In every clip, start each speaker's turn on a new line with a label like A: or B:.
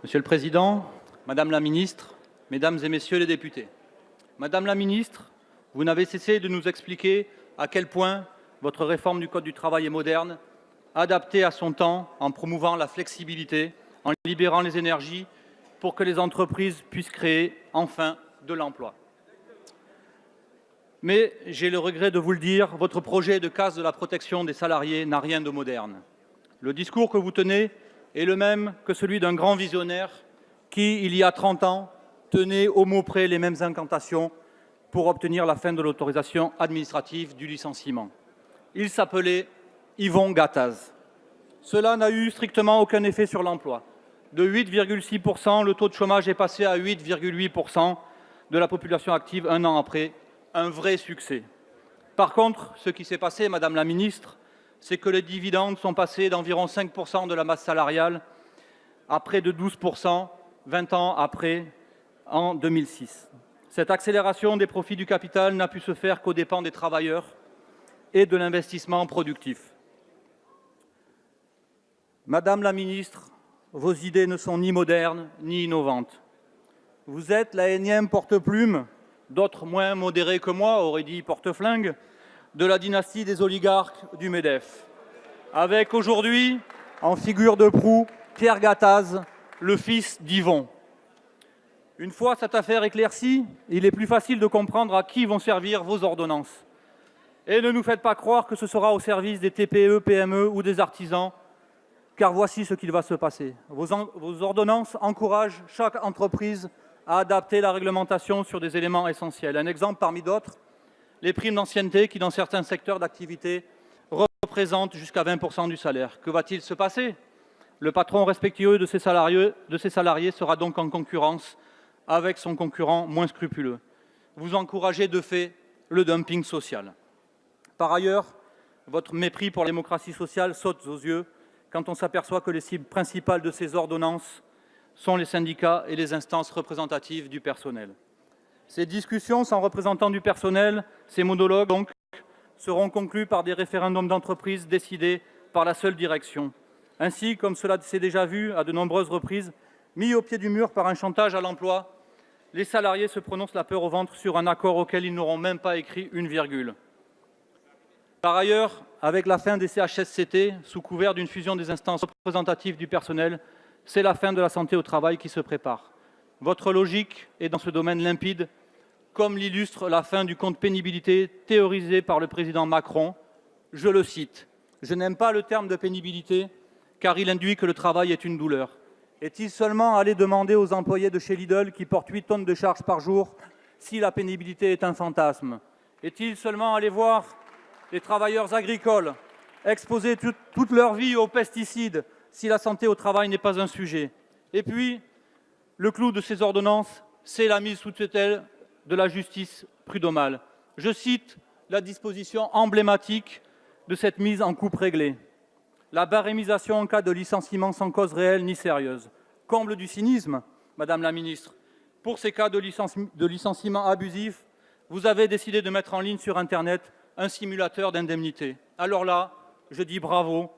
A: Monsieur le Président, Madame la Ministre, Mesdames et Messieurs les députés. Madame la Ministre, vous n'avez cessé de nous expliquer à quel point votre réforme du Code du travail est moderne, adaptée à son temps, en promouvant la flexibilité, en libérant les énergies pour que les entreprises puissent créer enfin de l'emploi. Mais j'ai le regret de vous le dire, votre projet de casse de la protection des salariés n'a rien de moderne. Le discours que vous tenez est le même que celui d'un grand visionnaire qui, il y a 30 ans, tenait au mot près les mêmes incantations pour obtenir la fin de l'autorisation administrative du licenciement. Il s'appelait Yvon Gattaz. Cela n'a eu strictement aucun effet sur l'emploi. De 8,6%, le taux de chômage est passé à 8,8% de la population active un an après. Un vrai succès. Par contre, ce qui s'est passé, Madame la Ministre, c'est que les dividendes sont passés d'environ 5% de la masse salariale à près de 12%, 20 ans après, en 2006. Cette accélération des profits du capital n'a pu se faire qu'aux dépens des travailleurs et de l'investissement productif. Madame la Ministre, vos idées ne sont ni modernes ni innovantes. Vous êtes la énième porte-plume, d'autres moins modérés que moi auraient dit porte-flingue, de la dynastie des oligarques du MEDEF. Avec aujourd'hui, en figure de proue, Pierre Gattaz, le fils d'Yvon. Une fois cette affaire éclaircie, il est plus facile de comprendre à qui vont servir vos ordonnances. Et ne nous faites pas croire que ce sera au service des TPE, PME ou des artisans, car voici ce qu'il va se passer. Vos ordonnances encouragent chaque entreprise à adapter la réglementation sur des éléments essentiels. Un exemple parmi d'autres, les primes d'ancienneté qui, dans certains secteurs d'activité, représentent jusqu'à 20% du salaire. Que va-t-il se passer? Le patron respectueux de ses salariés sera donc en concurrence avec son concurrent moins scrupuleux. Vous encouragez de fait le dumping social. Par ailleurs, votre mépris pour la démocratie sociale saute aux yeux quand on s'aperçoit que les cibles principales de ces ordonnances sont les syndicats et les instances représentatives du personnel. Ces discussions sans représentants du personnel, ces monologues donc, seront conclus par des référendums d'entreprise décidés par la seule direction. Ainsi, comme cela s'est déjà vu à de nombreuses reprises, mis au pied du mur par un chantage à l'emploi, les salariés se prononcent la peur au ventre sur un accord auquel ils n'auront même pas écrit une virgule. Par ailleurs, avec la fin des CHSCT, sous couvert d'une fusion des instances représentatives du personnel, c'est la fin de la santé au travail qui se prépare. Votre logique est dans ce domaine limpide, comme l'illustre la fin du compte pénibilité théorisé par le président Macron. Je le cite, « Je n'aime pas le terme de pénibilité, car il induit que le travail est une douleur. Est-il seulement allé demander aux employés de chez Lidl, qui portent 8 tonnes de charges par jour, si la pénibilité est un fantasme? Est-il seulement allé voir les travailleurs agricoles exposés toute leur vie aux pesticides, si la santé au travail n'est pas un sujet? Et puis, le clou de ces ordonnances, c'est la mise sous tutelle de la justice prud'homale. Je cite la disposition emblématique de cette mise en coupe réglée. La barémisation en cas de licenciement sans cause réelle ni sérieuse. Comble du cynisme, Madame la Ministre. Pour ces cas de licenciement abusif, vous avez décidé de mettre en ligne sur Internet un simulateur d'indemnité. Alors là, je dis bravo.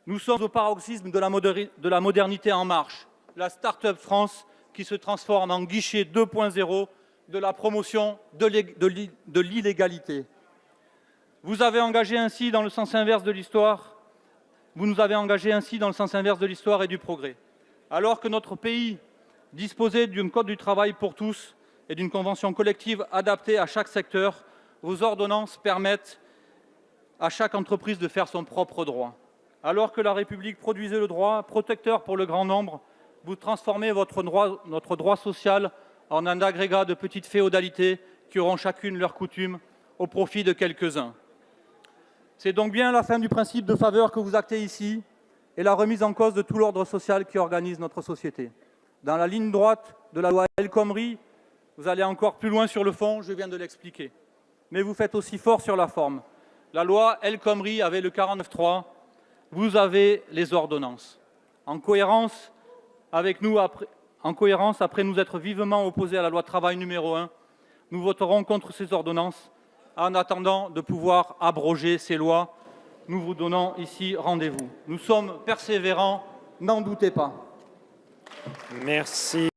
A: Nous sommes au paroxysme de la modernité en marche, la Start-up France qui se transforme en guichet 2.0 de la promotion de l'illégalité. Vous avez engagé ainsi dans le sens inverse de l'histoire, vous nous avez engagé ainsi dans le sens inverse de l'histoire et du progrès. Alors que notre pays disposait d'un code du travail pour tous et d'une convention collective adaptée à chaque secteur, vos ordonnances permettent à chaque entreprise de faire son propre droit. Alors que la République produisait le droit protecteur pour le grand nombre, vous transformez notre droit social en un agrégat de petites féodalités qui auront chacune leurs coutumes au profit de quelques-uns. C'est donc bien la fin du principe de faveur que vous actez ici et la remise en cause de tout l'ordre social qui organise notre société. Dans la ligne droite de la loi El Khomri, vous allez encore plus loin sur le fond, je viens de l'expliquer. Mais vous faites aussi fort sur la forme. La loi El Khomri avait le 49.3, vous avez les ordonnances. En cohérence, après nous être vivement opposés à la loi travail numéro 1, nous voterons contre ces ordonnances en attendant de pouvoir abroger ces lois. Nous vous donnons ici rendez-vous. Nous sommes persévérants, n'en doutez pas.
B: Merci.